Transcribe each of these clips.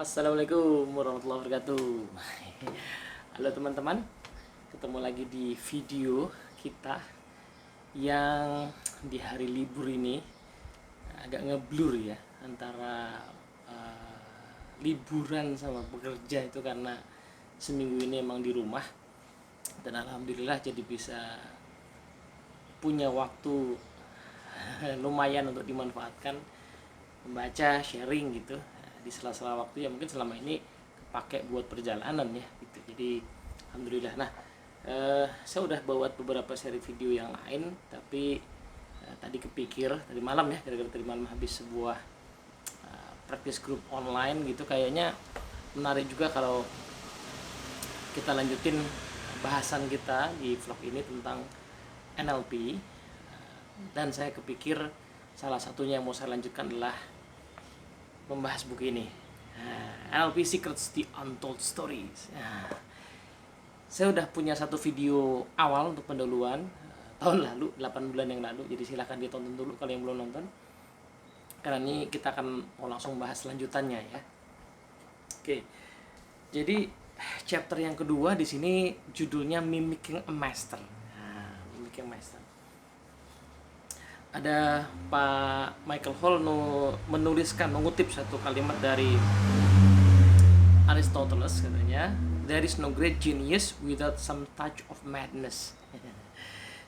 Assalamualaikum warahmatullahi wabarakatuh. Halo teman-teman, ketemu lagi di video kita yang di hari libur ini agak ngeblur ya antara liburan sama bekerja itu karena seminggu ini emang di rumah dan alhamdulillah jadi bisa punya waktu lumayan untuk dimanfaatkan membaca, sharing gitu di sela-sela waktu yang mungkin selama ini kepake buat perjalanan ya gitu. Jadi alhamdulillah. Nah, saya udah buat beberapa seri video yang lain, tapi tadi kepikir tadi malam ya, gara-gara tadi malam habis sebuah practice group online gitu, kayaknya menarik juga kalau kita lanjutin bahasan kita di vlog ini tentang NLP. Dan saya kepikir salah satunya yang mau saya lanjutkan adalah membahas buku ini, NLP Secrets: The Untold Stories. Saya udah punya satu video awal untuk pendahuluan tahun lalu, 8 bulan yang lalu, jadi silahkan ditonton dulu kalau yang belum nonton, karena ini kita akan mau langsung bahas lanjutannya ya. Oke, jadi chapter yang kedua di sini judulnya Mimicking a Master. Mimicking a Master. Ada Pak Michael Hall mengutip satu kalimat dari Aristoteles, katanya, "There is no great genius without some touch of madness."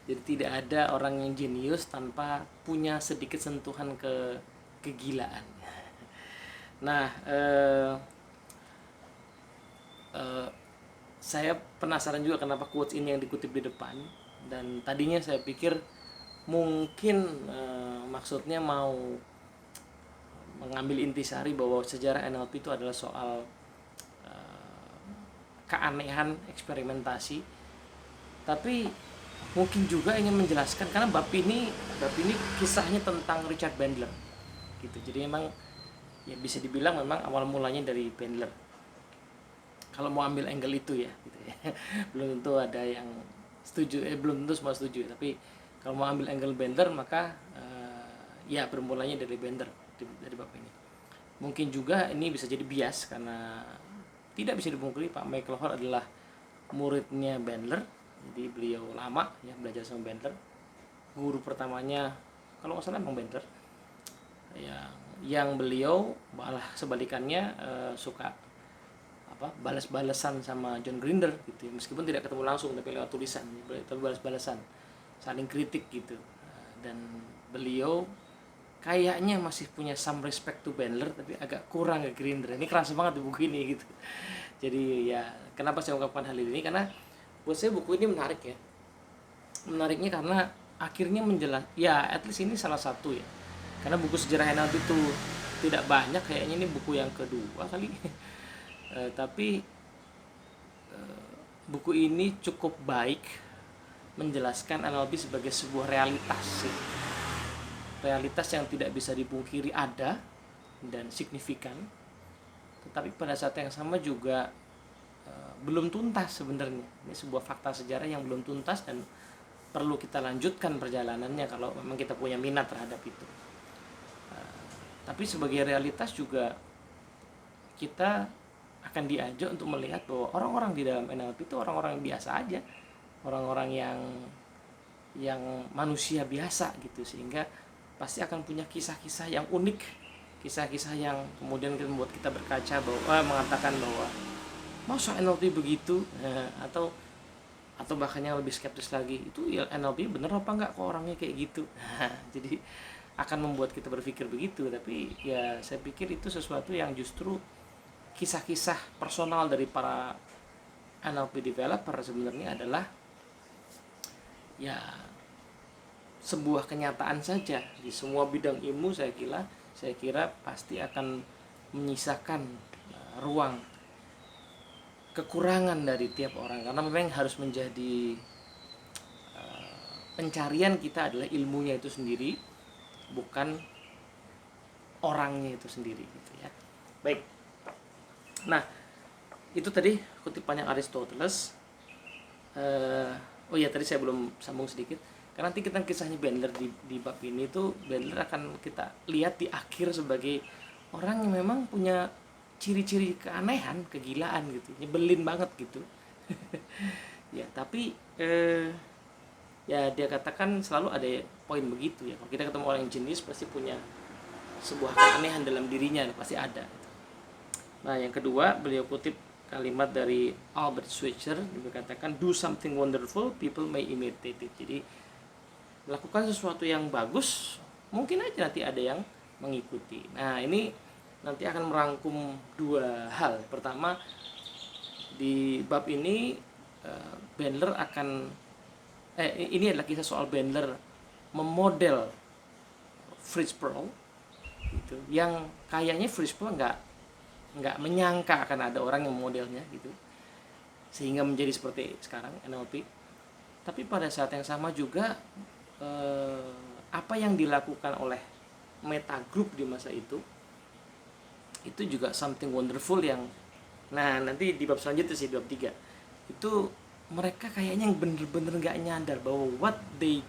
Jadi tidak ada orang yang jenius tanpa punya sedikit sentuhan kegilaan. Nah, saya penasaran juga kenapa quotes ini yang dikutip di depan, dan tadinya saya pikir mungkin maksudnya mau mengambil intisari bahwa sejarah NLP itu adalah soal keanehan, eksperimentasi, tapi mungkin juga ingin menjelaskan karena bab ini kisahnya tentang Richard Bandler gitu. Jadi memang ya bisa dibilang memang awal mulanya dari Bandler kalau mau ambil angle itu ya gitu ya. Belum tentu ada yang setuju, belum tentu semua setuju, tapi kalau mau ambil angle Bandler maka ya bermulanya dari Bandler dari bab ini. Mungkin juga ini bisa jadi bias karena tidak bisa dipungkiri Pak Michael Hall adalah muridnya Bandler. Jadi beliau lama ya belajar sama Bandler. Guru pertamanya kalau nggak salah emang Bandler. Yang beliau malah sebalikannya suka balas-balasan sama John Grinder gitu, meskipun tidak ketemu langsung tapi lewat tulisan, tapi balas-balasan, saling kritik gitu. Dan beliau kayaknya masih punya some respect to Bandler tapi agak kurang ke Grinder. Ini kerasa banget di buku ini gitu. Jadi ya kenapa saya ungkapkan hal ini, karena buat saya buku ini menarik ya. Menariknya karena akhirnya ya at least ini salah satu ya, karena buku sejarah NLP itu tidak banyak, kayaknya ini buku yang kedua kali. Tapi buku ini cukup baik menjelaskan NLP sebagai sebuah realitas sih. Realitas yang tidak bisa dipungkiri ada dan signifikan, tetapi pada saat yang sama juga belum tuntas sebenarnya. Ini sebuah fakta sejarah yang belum tuntas dan perlu kita lanjutkan perjalanannya kalau memang kita punya minat terhadap itu. Tapi sebagai realitas juga kita akan diajak untuk melihat bahwa orang-orang di dalam NLP itu orang-orang yang biasa aja, orang-orang yang manusia biasa gitu, sehingga pasti akan punya kisah-kisah yang unik, kisah-kisah yang kemudian membuat kita berkaca bahwa mengatakan bahwa masa NLP begitu, atau bahkan yang lebih skeptis lagi, itu ya NLP bener apa enggak kok orangnya kayak gitu. Jadi akan membuat kita berpikir begitu. Tapi ya saya pikir itu sesuatu yang justru kisah-kisah personal dari para NLP developer sebenarnya adalah ya sebuah kenyataan saja di semua bidang ilmu. Saya kira pasti akan menyisakan ruang kekurangan dari tiap orang, karena memang harus menjadi pencarian kita adalah ilmunya itu sendiri, bukan orangnya itu sendiri gitu ya. Baik. Nah, itu tadi kutipannya Aristoteles. Oh iya, tadi saya belum sambung sedikit. Karena nanti kita kisahnya Bandler di bab ini tuh, Bandler akan kita lihat di akhir sebagai orang yang memang punya ciri-ciri keanehan, kegilaan gitu, nyebelin banget gitu. Ya tapi ya dia katakan selalu ada poin begitu ya, kalau kita ketemu orang yang jenius pasti punya sebuah keanehan dalam dirinya, pasti ada. Nah yang kedua, beliau kutip kalimat dari Albert Schweitzer, dia katakan do something wonderful, people may imitate it. Jadi melakukan sesuatu yang bagus, mungkin aja nanti ada yang mengikuti. Nah ini nanti akan merangkum dua hal. Pertama, di bab ini Bandler akan ini adalah kisah soal Bandler memodel Fritz Perls gitu, yang kayaknya Fritz Perls nggak menyangka akan ada orang yang memodelnya gitu, sehingga menjadi seperti sekarang NLP. Tapi pada saat yang sama juga apa yang dilakukan oleh Meta Group di masa itu juga something wonderful yang nanti di bab selanjutnya sih, di bab 3 itu mereka kayaknya yang bener-bener gak nyadar bahwa what they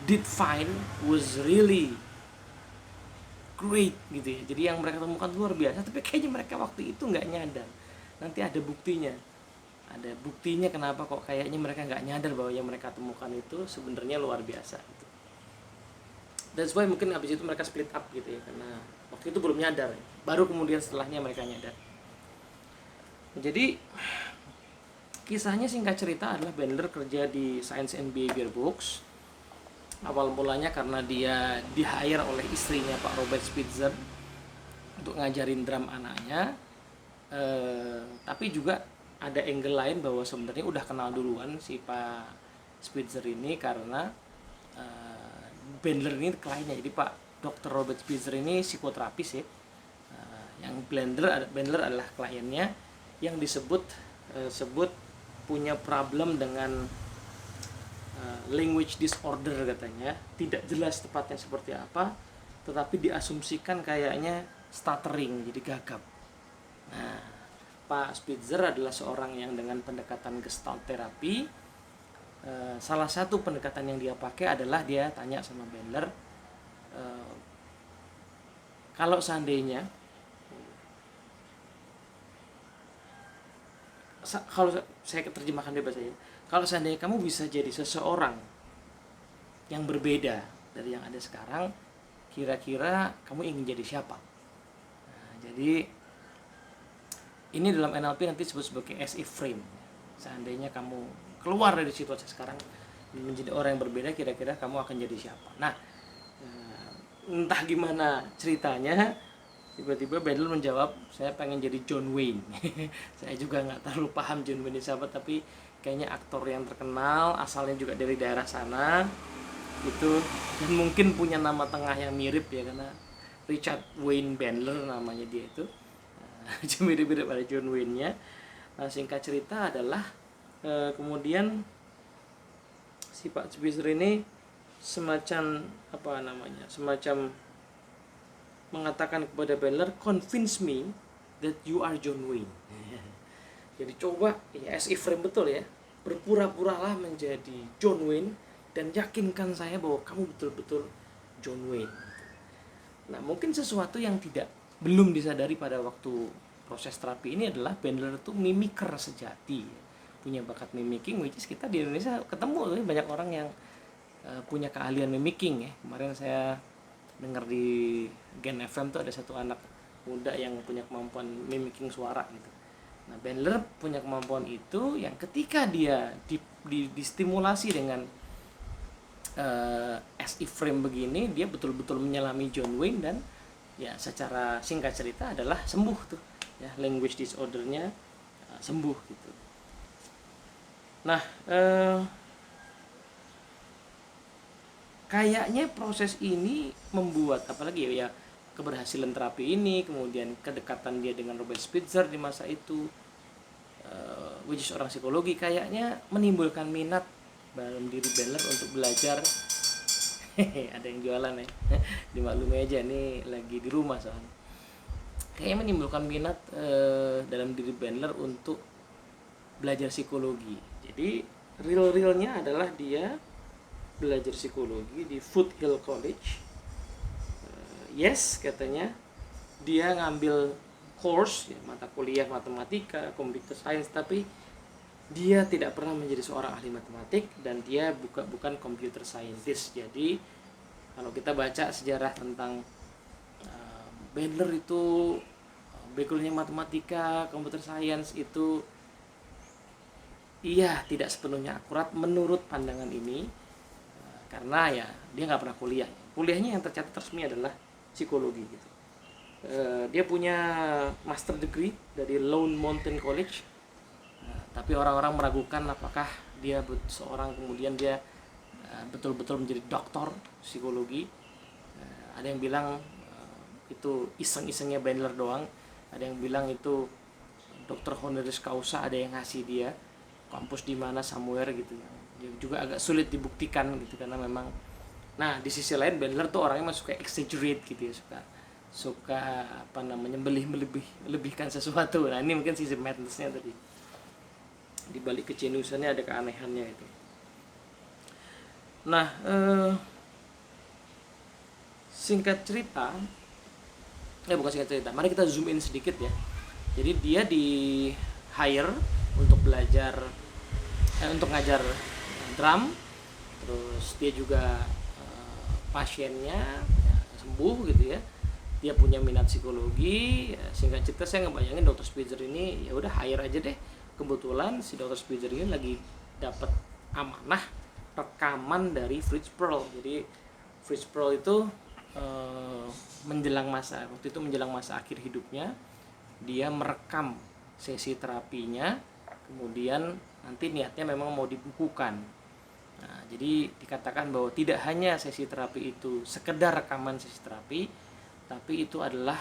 did find was really great gitu ya. Jadi yang mereka temukan luar biasa, tapi kayaknya mereka waktu itu gak nyadar. Nanti ada buktinya kenapa kok kayaknya mereka gak nyadar bahwa yang mereka temukan itu sebenarnya luar biasa gitu. That's why mungkin habis itu mereka split up gitu ya, karena waktu itu belum nyadar, baru kemudian setelahnya mereka nyadar. Jadi kisahnya singkat cerita adalah Bandler kerja di Science and Behavior Books. Awal mulanya karena dia di-hire oleh istrinya Pak Robert Spitzer untuk ngajarin drum anaknya. Tapi juga ada angle lain bahwa sebenarnya udah kenal duluan si Pak Spitzer ini, karena Bandler ini kliennya. Jadi Pak Dr. Robert Spitzer ini psikoterapis ya. Yang Bandler adalah kliennya yang disebut punya problem dengan language disorder katanya. Tidak jelas tepatnya seperti apa, tetapi diasumsikan kayaknya stuttering, jadi gagap. Nah, Pak Spitzer adalah seorang yang dengan pendekatan Gestalt terapi, salah satu pendekatan yang dia pakai adalah dia tanya sama Bandler, kalau seandainya kalau saya terjemahkan bebas saja, kalau seandainya kamu bisa jadi seseorang yang berbeda dari yang ada sekarang, kira-kira kamu ingin jadi siapa? Nah, jadi ini dalam NLP nanti disebut sebagai as if frame. Seandainya kamu keluar dari situasi sekarang menjadi orang yang berbeda, kira-kira kamu akan jadi siapa? Nah, entah gimana ceritanya, tiba-tiba Bandler menjawab, saya pengen jadi John Wayne. Saya juga nggak terlalu paham John Wayne siapa, tapi kayaknya aktor yang terkenal, asalnya juga dari daerah sana gitu, dan mungkin punya nama tengah yang mirip ya, karena Richard Wayne Bandler namanya dia itu. Mirip-mirip ada John Wayne-nya. Nah, singkat cerita adalah kemudian si Pak Spitzer ini semacam mengatakan kepada Bandler, convince me that you are John Wayne. Jadi coba ya, as if frame betul ya, berpura-puralah menjadi John Wayne dan yakinkan saya bahwa kamu betul-betul John Wayne. Nah, mungkin sesuatu yang belum disadari pada waktu proses terapi ini adalah Bandler itu mimiker sejati, punya bakat mimicking, which is kita di Indonesia ketemu banyak orang yang punya keahlian mimicking ya. Kemarin saya dengar di Gen FM tuh ada satu anak muda yang punya kemampuan mimicking suara gitu. Nah, Bandler punya kemampuan itu yang ketika dia distimulasi dengan as if frame begini, dia betul-betul menyelami John Wayne, dan ya secara singkat cerita adalah sembuh tuh ya, language disordernya sembuh gitu. Nah, kayaknya proses ini membuat, apalagi ya keberhasilan terapi ini, kemudian kedekatan dia dengan Robert Spitzer di masa itu, which is orang psikologi, kayaknya menimbulkan minat dalam diri Bandler untuk belajar. Ada yang jualan ya, dimaklumi aja nih lagi di rumah soalnya. Kayaknya menimbulkan minat dalam diri Bandler untuk belajar psikologi. Jadi realnya adalah dia belajar psikologi di Foothill College. Yes, katanya dia ngambil course, ya, mata kuliah matematika, computer science, tapi dia tidak pernah menjadi seorang ahli matematik dan dia bukan computer scientist. Jadi kalau kita baca sejarah tentang Bandler itu backgroundnya matematika, computer science, itu iya tidak sepenuhnya akurat menurut pandangan ini, karena ya dia nggak pernah kuliahnya yang tercatat resmi adalah psikologi gitu. Dia punya master degree dari Lone Mountain College, tapi orang-orang meragukan apakah dia seorang kemudian dia betul-betul menjadi doktor psikologi. Ada yang bilang itu iseng-isengnya Bandler doang, ada yang bilang itu dokter honoris causa, ada yang ngasih dia kampus di mana somewhere gitu, yang juga agak sulit dibuktikan gitu, karena memang, nah di sisi lain Bandler tuh orangnya suka exaggerate gitu ya, suka apa namanya melebihkan sesuatu. Nah ini mungkin sisi madness-nya tadi, di balik kejeniusannya ada keanehannya itu. Nah singkat cerita, bukan singkat cerita, mari kita zoom in sedikit ya. Jadi dia di hire untuk belajar, untuk ngajar drum, terus dia juga pasiennya sembuh gitu ya. Dia punya minat psikologi. Singkat cerita saya ngebayangin Dr. Spitzer ini ya udah hire aja deh. Kebetulan si Dr. Spitzer ini lagi dapat amanah rekaman dari Fritz Perls. Jadi Fritz Perls itu menjelang masa akhir hidupnya, dia merekam sesi terapinya, kemudian nanti niatnya memang mau dibukukan. Nah, jadi dikatakan bahwa tidak hanya sesi terapi itu sekedar rekaman sesi terapi, tapi itu adalah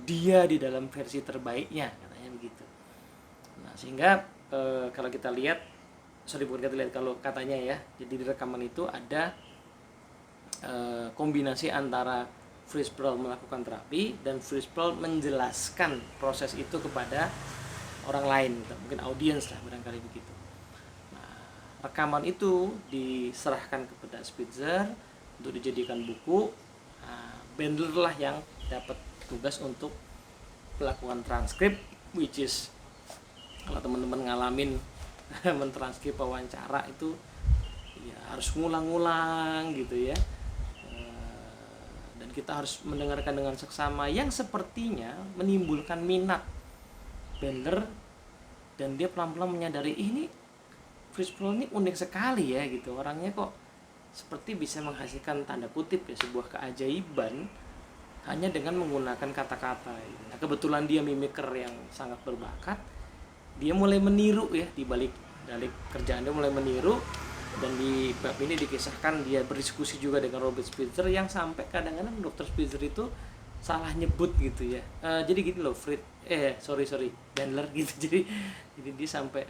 dia di dalam versi terbaiknya, katanya begitu. Nah, sehingga kalau kita lihat, kalau katanya ya, jadi di rekaman itu ada kombinasi antara Fritz Perls melakukan terapi dan Fritz Perls menjelaskan proses itu kepada orang lain, mungkin audiens lah barangkali begitu. Nah, rekaman itu diserahkan kepada Spitzer untuk dijadikan buku. Nah, Bandler lah yang dapat tugas untuk melakukan transkrip, which is kalau teman-teman ngalamin mentranskrip wawancara itu ya harus ngulang-ngulang gitu ya. Kita harus mendengarkan dengan seksama, yang sepertinya menimbulkan minat Bandler, dan dia pelan-pelan menyadari ini Fritz Perls ini unik sekali ya gitu, orangnya kok seperti bisa menghasilkan tanda kutip ya sebuah keajaiban hanya dengan menggunakan kata-kata. Nah, kebetulan dia mimiker yang sangat berbakat, dia mulai meniru ya, di balik kerjaan dia mulai meniru. Dan di bab ini dikisahkan dia berdiskusi juga dengan Robert Spitzer, yang sampai kadang-kadang Dr. Spitzer itu salah nyebut gitu ya. Jadi gini loh, Bandler gitu. Jadi dia sampai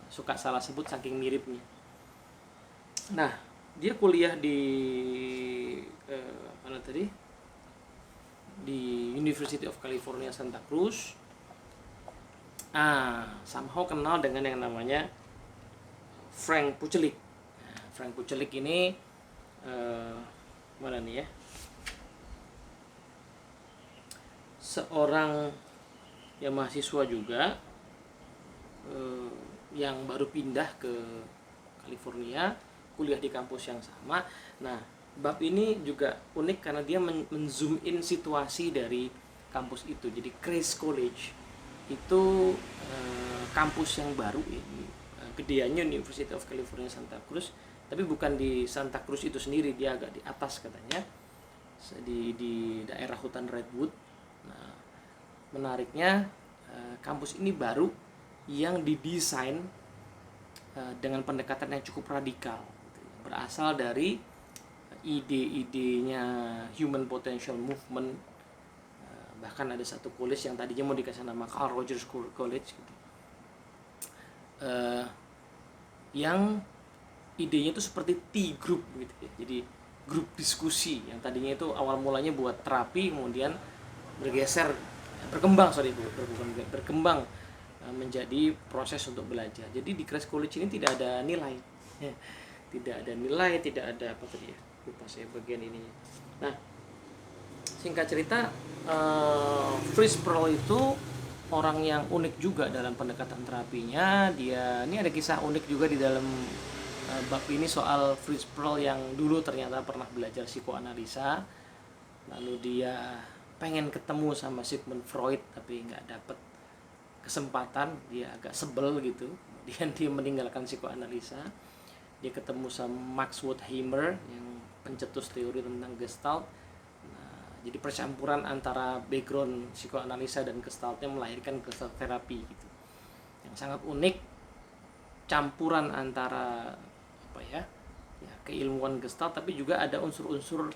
suka salah sebut saking miripnya. Nah, dia kuliah di di University of California Santa Cruz. Somehow kenal dengan yang namanya Frank Pucelik. Nah, Frank Pucelik ini mana nih ya? Seorang yang mahasiswa juga yang baru pindah ke California, kuliah di kampus yang sama. Nah, bab ini juga unik karena dia men-zoom in situasi dari kampus itu. Jadi Christ College itu kampus yang baru ini. Gedeannya University of California Santa Cruz, tapi bukan di Santa Cruz itu sendiri, dia agak di atas katanya, di daerah hutan Redwood. Nah, menariknya kampus ini baru yang didesain dengan pendekatan yang cukup radikal, berasal dari ide-idenya Human Potential Movement. Bahkan ada satu college yang tadinya mau dikasih nama Carl Rogers College gitu. Yang idenya itu seperti T-group gitu ya. Jadi grup diskusi yang tadinya itu awal mulanya buat terapi, kemudian berkembang menjadi proses untuk belajar. Jadi di Christ College ini tidak ada nilai, tidak ada apa tadi ya, lupa saya bagian ini. Nah, singkat cerita Fritz Perls itu orang yang unik juga dalam pendekatan terapinya. Ini ada kisah unik juga di dalam bab ini soal Fritz Perls yang dulu ternyata pernah belajar psikoanalisa, lalu dia pengen ketemu sama Sigmund Freud tapi nggak dapet kesempatan, dia agak sebel gitu, kemudian dia meninggalkan psikoanalisa, dia ketemu sama Max Wertheimer yang pencetus teori tentang Gestalt. Jadi percampuran antara background psikoanalisa dan Gestaltnya melahirkan Gestalt terapi gitu, yang sangat unik, campuran antara keilmuan Gestalt tapi juga ada unsur-unsur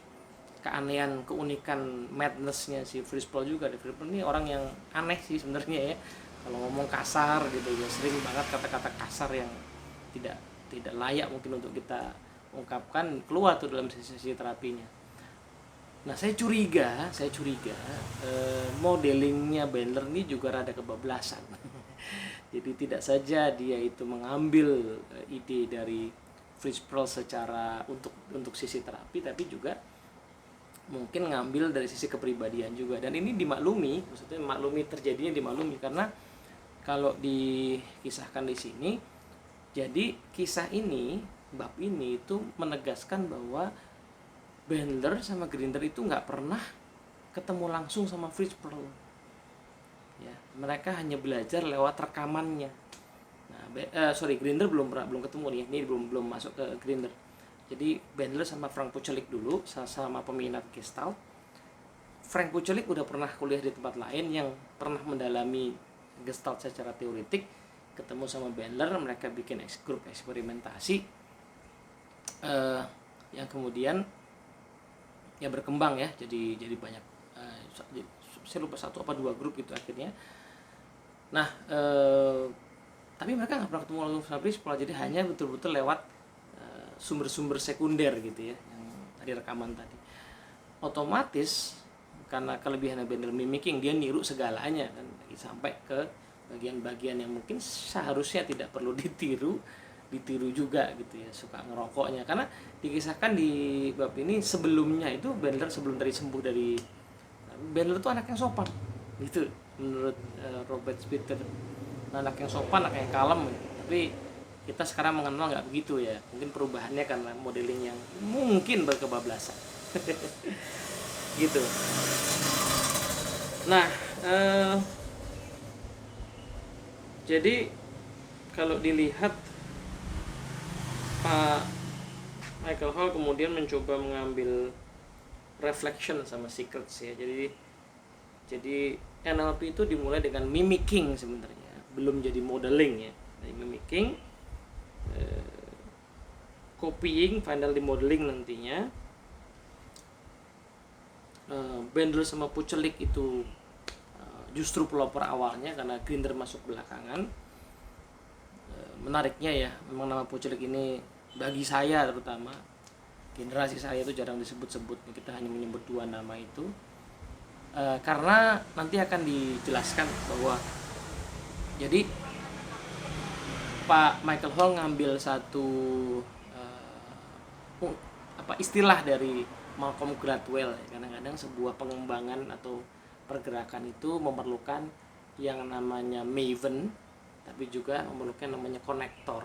keanehan, keunikan, madness-nya si Fritz Perls juga. Fritz Perls ini orang yang aneh sih sebenarnya ya, kalau ngomong kasar gitu ya, sering banget kata-kata kasar yang tidak layak mungkin untuk kita ungkapkan keluar tuh dalam sesi terapinya. Nah, saya curiga modelingnya Bandler ini juga rada kebablasan. Jadi tidak saja dia itu mengambil ide dari Fritz Perls secara untuk sisi terapi, tapi juga mungkin ngambil dari sisi kepribadian juga. Dan ini dimaklumi, maksudnya terjadinya dimaklumi karena kalau dikisahkan di sini, jadi kisah ini, bab ini itu menegaskan bahwa Bandler sama Grinder itu nggak pernah ketemu langsung sama Fritz Perls. Ya, mereka hanya belajar lewat rekamannya. Grinder belum ketemu nih, ini belum masuk ke Grinder. Jadi Bandler sama Frank Pucelik dulu, sama peminat Gestalt. Frank Pucelik udah pernah kuliah di tempat lain yang pernah mendalami Gestalt secara teoretik, ketemu sama Bandler, mereka bikin grup eksperimentasi yang kemudian ya berkembang ya, jadi banyak, saya lupa 1 apa 2 grup itu akhirnya. Nah, tapi mereka nggak pernah ketemu langsung sama Fritz Perls, jadi hanya betul-betul lewat sumber-sumber sekunder gitu ya, yang tadi rekaman tadi. Otomatis karena kelebihan Bandler mimicking, dia niru segalanya kan, sampai ke bagian-bagian yang mungkin seharusnya tidak perlu ditiru juga gitu ya, suka ngerokoknya. Karena dikisahkan di bab ini sebelumnya itu Bandler sebelum sembuh dari Bandler tuh anak yang sopan gitu menurut Robert Spitzer, anak yang sopan, anak yang kalem gitu. Tapi kita sekarang mengenal nggak begitu ya, mungkin perubahannya karena modeling yang mungkin berkebablasan. Gitu. Nah, jadi kalau dilihat Pak Michael Hall kemudian mencoba mengambil reflection sama secrets ya. Jadi NLP itu dimulai dengan mimicking sebenarnya, belum jadi modeling ya. Dari mimicking, copying, finally modeling nantinya. Bandler sama Pucelik itu justru pelopor awalnya karena Grinder masuk belakangan. Menariknya ya, memang nama Pucelik ini bagi saya terutama generasi saya itu jarang disebut-sebut, kita hanya menyebut 2 nama itu karena nanti akan dijelaskan bahwa jadi Pak Michael Hall ngambil satu istilah dari Malcolm Gladwell ya. Kadang-kadang sebuah pengembangan atau pergerakan itu memerlukan yang namanya maven, tapi juga memerlukan namanya konektor.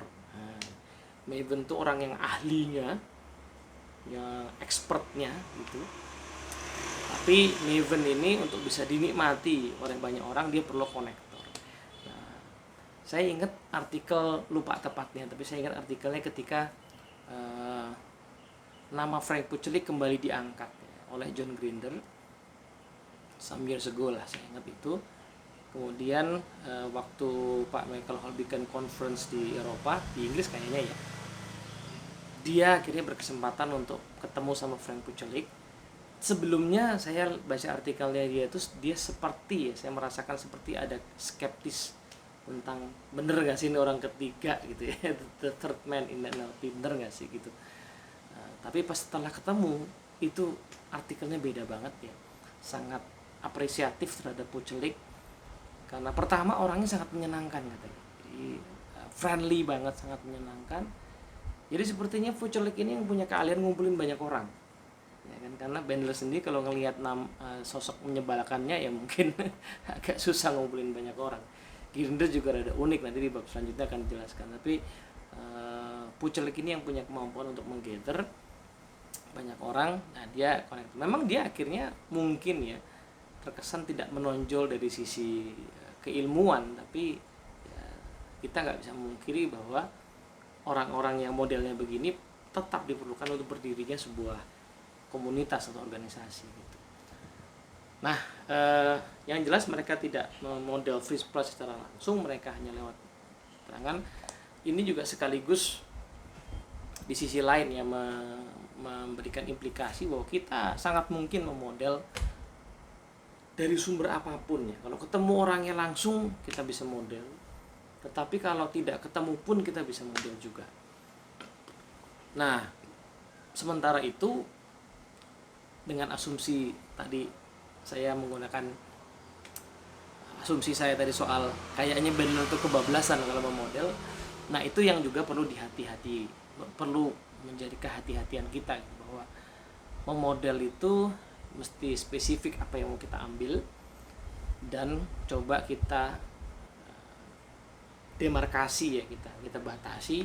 Maven itu orang yang ahlinya, yang expertnya gitu. Tapi maven ini untuk bisa dinikmati oleh banyak orang, dia perlu konektor. Nah, saya ingat artikel, lupa tepatnya, tapi saya ingat artikelnya ketika nama Frank Pucelik kembali diangkat ya, oleh John Grinder some years ago lah, saya ingat itu. Kemudian waktu Pak Michael Hall bikin conference di Eropa, di Inggris kayaknya ya, dia akhirnya berkesempatan untuk ketemu sama Frank Pucelik. Sebelumnya saya baca artikelnya dia itu, dia seperti ya, saya merasakan seperti ada skeptis tentang bener gak sih ini orang ketiga gitu ya, the third man in NLP, bener gak sih gitu. Tapi pas setelah ketemu itu artikelnya beda banget ya, sangat apresiatif terhadap Pucelik karena pertama orangnya sangat menyenangkan katanya, jadi friendly banget, sangat menyenangkan. Jadi sepertinya Pucelik ini yang punya keahlian ngumpulin banyak orang ya kan, karena Bendel sendiri kalau ngelihat sosok menyebalkannya ya mungkin agak susah ngumpulin banyak orang. Grinder juga rada unik, nanti di bab selanjutnya akan dijelaskan. Tapi Pucelik ini yang punya kemampuan untuk menggather banyak orang. Nah, dia connect. Memang dia akhirnya mungkin ya terkesan tidak menonjol dari sisi keilmuan, tapi ya, kita nggak bisa memungkiri bahwa orang-orang yang modelnya begini tetap diperlukan untuk berdirinya sebuah komunitas atau organisasi gitu. Nah, yang jelas mereka tidak memodel free plus secara langsung, mereka hanya lewat keterangan. Ini juga sekaligus di sisi lain ya memberikan implikasi bahwa kita sangat mungkin memodel dari sumber apapun ya. Kalau ketemu orangnya langsung kita bisa model, tetapi kalau tidak ketemu pun kita bisa model juga. Nah, sementara itu dengan asumsi tadi, saya menggunakan asumsi saya tadi soal kayaknya benar untuk kebablasan kalau memodel. Nah, itu yang juga perlu dihati-hati, perlu menjadi kehati-hatian kita bahwa memodel itu mesti spesifik apa yang mau kita ambil, dan coba kita demarkasi ya, kita batasi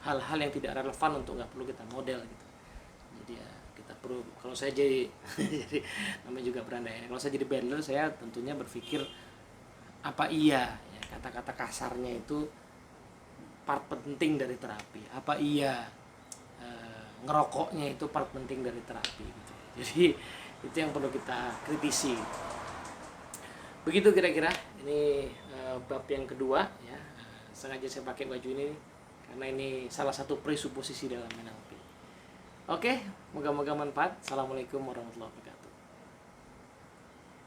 hal-hal yang tidak relevan untuk nggak perlu kita model gitu. Jadi ya kita perlu, kalau saya jadi jadi namanya juga berandai, kalau saya jadi Bendel saya tentunya berpikir apa iya ya, kata-kata kasarnya itu part penting dari terapi, apa iya ngerokoknya itu part penting dari terapi gitu. Jadi itu yang perlu kita kritisi. Begitu kira-kira. Ini bab yang kedua ya. Sengaja saya pakai baju ini karena ini salah satu presuposisi dalam NLP. Oke, moga-moga manfaat. Assalamualaikum warahmatullahi wabarakatuh.